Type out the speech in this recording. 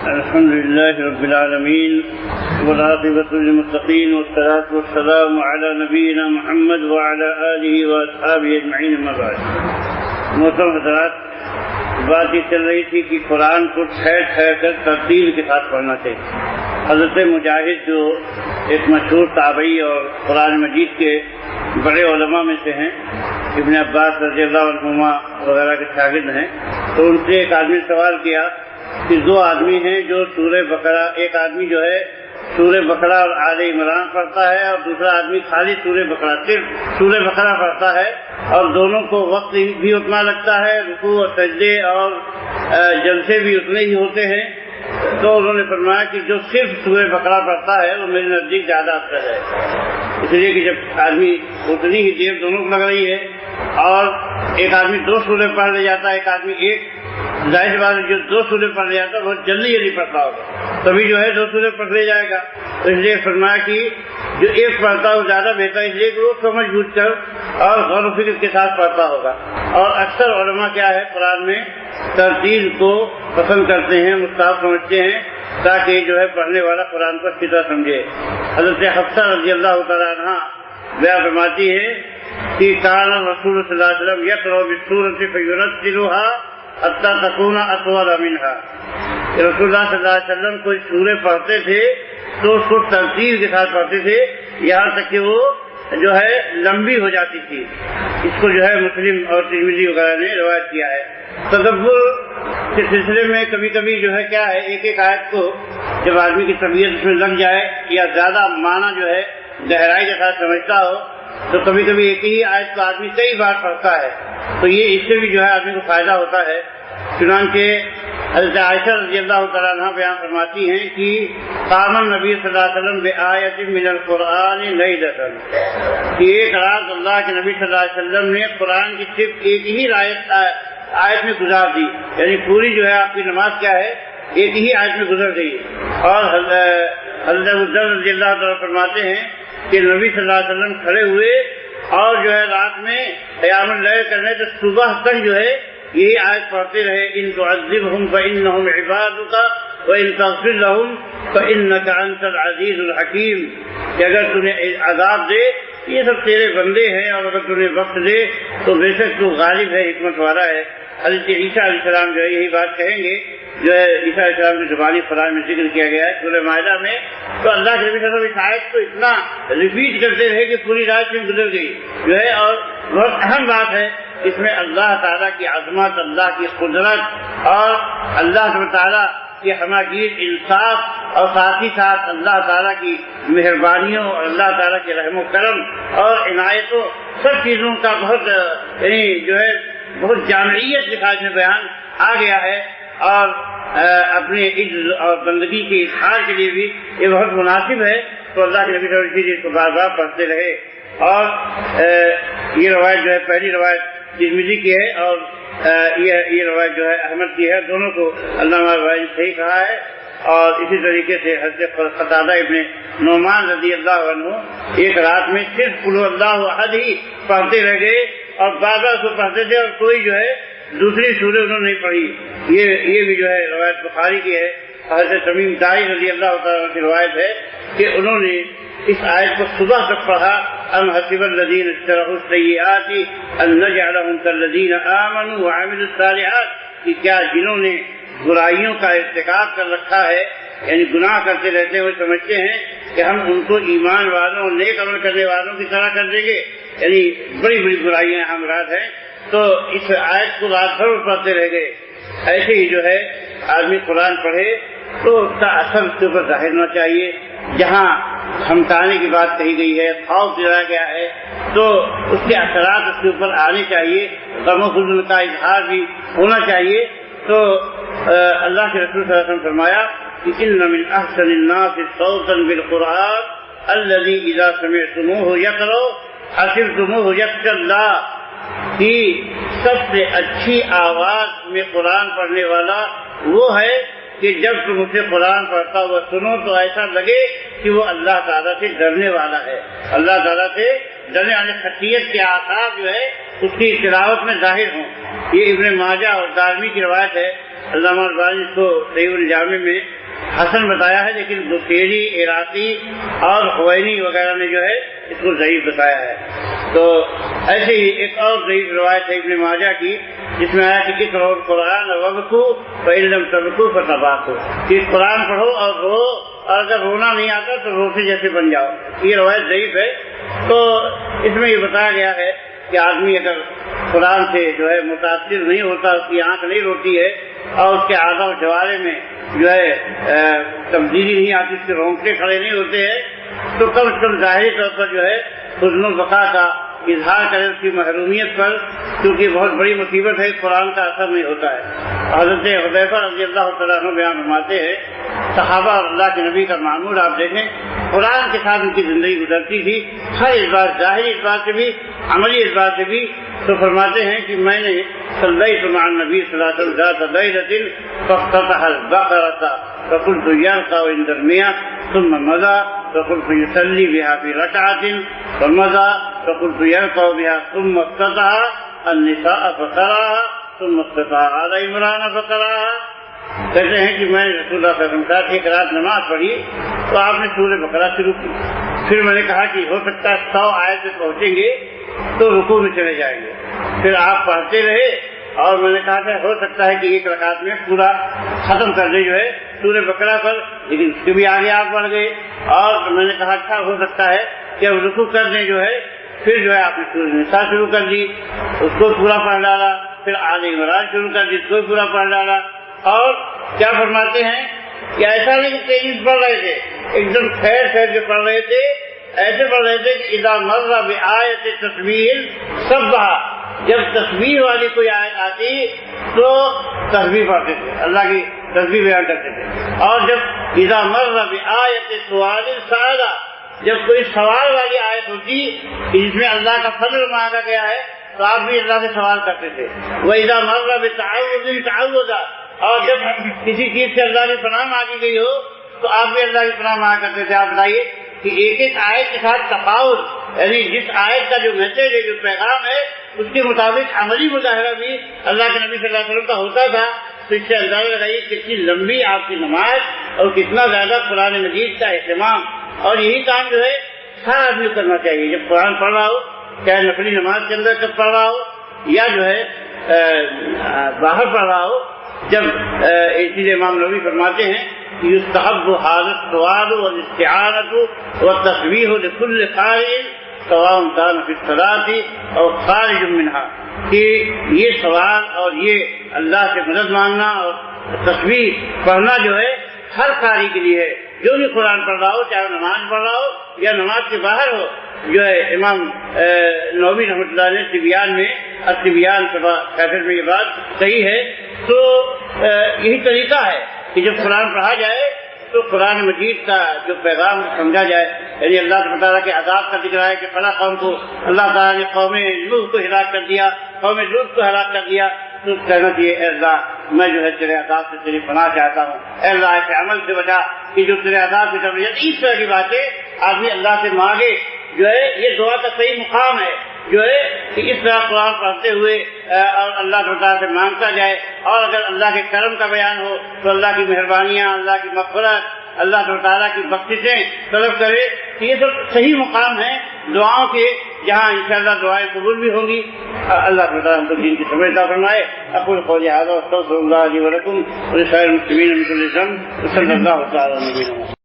الحمد لله رب العالمين والعاقبة للمتقين والصلاة والسلام على نبينا محمد وعلى آله وأصحابه أجمعين أما بعد. محترم حضرات، بات یہ چل رہی تھی کہ قرآن کو ٹھہر ٹھہر کر ترتیل کے ساتھ پڑھنا چاہیے. حضرت مجاہد جو ایک مشہور تابعی اور قرآن مجید کے بڑے علماء میں سے ہیں، ابن عباس رضی اللہ عنہما وغیرہ کے شاگرد ہیں، تو ان سے ایک آدمی نے سوال کیا کہ دو آدمی ہیں جو سورہ بقرہ، ایک آدمی جو ہے سورہ بقرہ اور آل عمران پڑھتا ہے اور دوسرا آدمی خالی سورہ بقرہ، صرف سورہ بقرہ پڑھتا ہے، اور دونوں کو وقت بھی اتنا لگتا ہے، رکوع اور سجدے اور جلسے بھی اتنے ہی ہوتے ہیں. تو انہوں نے فرمایا کہ جو صرف سورہ بقرہ پڑھتا ہے وہ میرے نزدیک زیادہ افضل ہے، اس لیے کہ جب آدمی اتنی ہی دیر دونوں کو لگ رہی ہے اور ایک آدمی دو سورے پڑھ لے جاتا ہے، ایک آدمی ایک، ظاہر بات ہے جو دو سورے پڑھ لے جاتا ہے بہت جلدی پڑھتا ہوگا، تبھی جو ہے دو سورے پڑھ لے جائے گا. تو اس لیے فرمایا کہ جو ایک پڑھتا ہے وہ زیادہ بہتر ہے، اس لیے کہ وہ سمجھ بوجھ کر اور غور و فکر کے ساتھ پڑھتا ہوگا. اور اکثر علماء کیا ہے قرآن میں ترتیل کو پسند کرتے ہیں، مستحب سمجھتے ہیں، تاکہ جو ہے پڑھنے والا قرآن کو اچھی طرح سمجھے. حضرت حفصہ رضی اللہ تعالیٰ عنہ بیان فرماتی ہے کہ کان رسول صلی اللہ علیہ وسلم یقرأ بالسورۃ فیرتلها حتی تکون اطول منها. رسول اللہ صلی اللہ علیہ وسلم کوئی سورے پڑھتے تھے تو اس کو ترتیل کے ساتھ پڑھتے تھے یہاں تک کہ وہ جو ہے لمبی ہو جاتی تھی. اس کو جو ہے مسلم اور ترمذی وغیرہ نے روایت کیا ہے. تدبر کے سلسلے میں کبھی کبھی جو ہے کیا ہے، ایک ایک آیت کو جب آدمی کی طبیعت اس میں لگ جائے یا زیادہ معنی جو ہے گہرائی کے ساتھ سمجھتا ہو تو کبھی کبھی ایک ہی آیت کو آدمی کئی بار پڑھتا ہے، تو یہ اس سے بھی جو ہے آدمی کو فائدہ ہوتا ہے. چنانچہ حضرت عائشہ رضی اللہ تعالیٰ عنہ بیان فرماتی ہیں کہ قام النبی صلی اللہ علیہ وسلم بآیۃ من القرآن لیلۃ، کہ ایک رات اللہ کے نبی صلی اللہ علیہ وسلم نے قرآن کی صرف ایک ہی آیت میں گزار دی، یعنی پوری جو ہے آپ کی نماز کیا ہے ایک ہی آیت میں گزر گئی. اور حضرت ابو ذر رضی اللہ تعالیٰ فرماتے ہیں کہ نبی صلی اللہ علیہ وسلم کھڑے ہوئے اور جو ہے رات میں قیام اللیل کرنے تو صبح تک جو ہے یہی آیت پڑھتے رہے، ان تعذبہم فإنہم عبادک وإن تغفر لہم فإنک انت العزیز الحکیم، کہ اگر تمہیں عذاب دے یہ سب تیرے بندے ہیں اور اگر تمہیں وقت دے تو بے شک تو غالب ہے، حکمت والا ہے. حضرت عیسیٰ علیہ السلام جو ہے یہی بات کہیں گے، جو ہے عیسیٰ علیہ السلام کی زبانی قرآن میں ذکر کیا گیا ہے سورہ مائدہ میں. تو اللہ کے نبی صلی اللہ علیہ وسلم اس آیت کو اتنا ریپیٹ کرتے رہے کہ پوری رات میں گزر گئی جو ہے. اور بہت اہم بات ہے اس میں اللہ تعالیٰ کی عظمت، اللہ کی قدرت اور اللہ تعالیٰ کی ہماگیر انصاف اور ساتھ ہی ساتھ اللہ تعالیٰ کی مہربانیوں اور اللہ تعالیٰ کے رحم و کرم اور عنایتوں سب چیزوں کا بہت یعنی جو ہے بہت جامعیت دکھانے میں بیان آ گیا ہے. اور اپنے عز اور بندگی کے اظہار کے لیے بھی یہ بہت مناسب ہے. تو اللہ کے نبی صلی اللہ علیہ وسلم اس کو بار بار پڑھتے رہے. اور یہ روایت جو ہے پہلی روایت ترمذی کی ہے اور یہ روایت جو ہے احمد کی ہے، دونوں کو علامہ البانی نے صحیح کہا ہے. اور اسی طریقے سے حضرت قتادہ ابن نعمان رضی اللہ عنہ ایک رات میں صرف قل اللہ احد ہی پڑھتے رہ گئے اور بار بار کو پڑھتے تھے اور کوئی جو ہے دوسری سورہ انہوں نے نہیں پڑھی. یہ بھی جو ہے روایت بخاری کی ہے. حضرت تمیم دائی رضی اللہ تعالیٰ کی روایت ہے کہ انہوں نے اس آیت کو صبح تک پڑھا، ام حسب الذین اجترحوا السیئات ان نجعلهم کالذین آمنوا وعملوا الصالحات، کہ کیا جنہوں نے برائیوں کا ارتکاب کر رکھا ہے یعنی گناہ کرتے رہتے ہوئے سمجھتے ہیں کہ ہم ان کو ایمان والوں اور نیک عمل کرنے والوں کی طرح کر دیں گے، یعنی بڑی بڑی برائیاں ہم مراد ہیں. تو اس آیت کو رات بھر پڑھتے رہ گئے. ایسے ہی جو ہے آدمی قرآن پڑھے تو اس کا اثر اس کے اوپر ظاہر ہونا چاہیے. جہاں دھمکانے کی بات کہی گئی ہے، خوف دلایا گیا ہے، تو اس کے اثرات اس کے اوپر آنے چاہیے، غم و حزن کا اظہار بھی ہونا چاہیے. تو اللہ کے رسول صلی اللہ علیہ وسلم فرمایا کہ ان من احسن الناس صوتا بالقرآن الذي اذا سمعتموه يقرأ حسبتموه يخشى الله، کہ سب سے اچھی آواز میں قرآن پڑھنے والا وہ ہے کہ جب تم اسے قرآن پڑھتا ہوا سنو تو ایسا لگے کہ وہ اللہ تعالیٰ سے ڈرنے والا ہے. اللہ تعالیٰ سے ڈرنے والے خشیت کے آثار جو ہے اس کی تلاوت میں ظاہر ہوں. یہ ابن ماجہ اور دارمی کی روایت ہے. علامہ البانی اس کو صحیح الجامع میں حسن بتایا ہے، لیکن بصیری، عراقی اور خوینی وغیرہ نے جو ہے اس کو ضعیف بتایا ہے۔ تو ایسے ہی ایک اور ضعیف روایت ہے ابن ماجہ کی، جس میں آیا کہ اقرؤ القرآن وابکوا فإن لم تبکوا فتباکوا، کہ قرآن پڑھو اور رو، اور اگر رونا نہیں آتا تو روتے جیسے بن جاؤ۔ یہ روایت ضعیف ہے۔ تو اس میں یہ بتایا گیا ہے کہ آدمی اگر قرآن سے جو ہے متاثر نہیں ہوتا، اس کی آنکھ نہیں روتی ہے اور اس کے اعضاء و جوارح میں جو ہے تبدیلی نہیں آتی، اس کے رونگٹے کھڑے نہیں ہوتے ہیں، تو کم از کم ظاہری طور پر جو ہے حزن البقاء کا اظہار کرے اس کی محرومیت پر، کیونکہ بہت بڑی مصیبت ہے، قرآن کا اثر نہیں ہوتا ہے۔ حضرت حذیفہ رضی اللہ تعالیٰ عنہ بیان فرماتے ہیں، صحابہ اور اللہ کے نبی کا معمول آپ دیکھیں، قرآن کے ساتھ ان کی زندگی گزرتی تھی، ہر اعتبار، ظاہری اعتبار سے بھی، عملی اعتبار سے بھی۔ تو فرماتے ہیں کہ میں نے صلیت مع النبی صلی اللہ علیہ وسلم ذات لیلۃ فافتتح البقرۃ فقلت يرقى عند المئة ثم مضى فقلت يصلي بها في ركعة فمضى فقلت يرقى بها ثم افتتح النساء فقرأها ثم افتتح آل عمران فقرأها۔ کہتے ہیں کہ میں نے رسول اللہ صلی اللہ علیہ وسلم کے ساتھ ایک رات نماز پڑھی تو آپ نے سورہ بقرہ شروع کی، پھر میں نے کہا کہ ہو سکتا ہے 100 آیت تک پہنچیں گے تو رکوع میں چلے جائیں گے، پھر آپ پڑھتے رہے اور میں نے کہا کہ ہو سکتا ہے کہ ایک رکعت میں پورا ختم کر دے جو ہے سورہ بقرہ پر، لیکن اس کے بھی آگے آپ بڑھ گئے، اور میں نے کہا اچھا ہو سکتا ہے کہ اب رکوع کر دیں جو ہے، پھر جو ہے آپ نے سورہ نساء شروع کر دی، اس کو پورا پڑھ ڈالا، پھر آل عمران شروع کر دی، اس کو پورا پڑھ ڈالا۔ اور کیا فرماتے ہیں کہ ایسا نہیں کہ تیز پڑھ رہے تھے، ایک دم ٹھہر ٹھہر کے پڑھ رہے تھے، ایسے پڑھ رہے تھے کہ اذا مر بآیت تسبیح سبح، جب تسبیح والی کوئی آیت آتی تو تسبیح پڑھتے تھے، اللہ کی تسبیح بیان کرتے تھے۔ اور جب اذا مر بآیت سؤال سأل، جب کوئی سوال والی آیت ہوتی جس میں اللہ کا فضل مانگا گیا ہے تو آپ بھی اللہ سے سوال کرتے تھے۔ وَإِذَا مَرَّ بِتَعَوُّذٍ تَعَوَّذَ، اور جب کسی چیز سے اللہ کی پناہ مانگی گئی ہو تو آپ بھی اللہ کی پناہ مانگا کرتے تھے۔ آپ بتائیے کہ ایک ایک آیت کے ساتھ تفاوت، یعنی جس آیت کا جو میسج ہے، جو پیغام ہے، اس کے مطابق عملی مظاہرہ بھی اللہ کے نبی صلی اللہ علیہ وسلم کا ہوتا تھا۔ تو اس سے اندازہ لگائیے کتنی لمبی آپ کی نماز اور کتنا زیادہ قرآن مجید کا اہتمام، اور یہی کام جو ہے ہر آدمی کو کرنا چاہیے جب قرآن پڑھ رہا ہو، چاہے نفلی نماز کے اندر کب پڑھ رہا ہو یا جو ہے باہر پڑھ رہا ہو۔ جب اسی لیے امام نووی فرماتے ہیں یستحب هذا السؤال والاستعانة والتسبيح لكل قارئ سواء كان في الصلاة أو خارج منها، کہ یہ سوال اور یہ اللہ سے مدد مانگنا اور تسبیح پڑھنا جو ہے ہر قاری کے لیے ہے، جو بھی قرآن پڑھ رہا ہو، چاہے نماز پڑھ رہا ہو یا نماز کے باہر ہو۔ جو ہے امام نووی رحمۃ اللہ نے طبیان میں الطبیان کیفیت میں یہ بات صحیح ہے۔ تو یہی طریقہ ہے کہ جب قرآن پڑھا جائے تو قرآن مجید کا جو پیغام سمجھا جائے، یعنی اللہ تعالیٰ کے عذاب کا ذکر ہے کہ فلاں قوم کو اللہ تعالیٰ نے قوم لوط کو ہلاک کر دیا، قوم لوط کو ہلاک کر دیا، تو کہنا چاہیے اے اللہ میں جو ہے تیرے عذاب سے تیری پناہ چاہتا ہوں، اے اللہ ایسے عمل سے بچا کہ جو تیرے عذاب کی طرف، اس طرح کی باتیں آدمی اللہ سے مانگے، جو ہے یہ دعا کا صحیح مقام ہے، جو ہے کہ اس طرح قرآن پڑھتے ہوئے اور اللہ تعالیٰ سے مانگتا جائے، اور اگر اللہ کے کرم کا بیان ہو تو اللہ کی مہربانیاں، اللہ کی مغفرت، اللہ تعالیٰ کی بخششیں طلب کرے۔ یہ سب صحیح مقام ہیں دعاؤں کے، جہاں انشاءاللہ دعائیں قبول بھی ہوں گی۔ اللہ تعالیٰ ہم کو دین کی سمجھ عطا فرمائے۔ اقول قولی ھذا واستغفر اللہ لی ولکم ولسائر المسلمین من کل ذنب، صلی اللہ تعالیٰ علیہ وسلم۔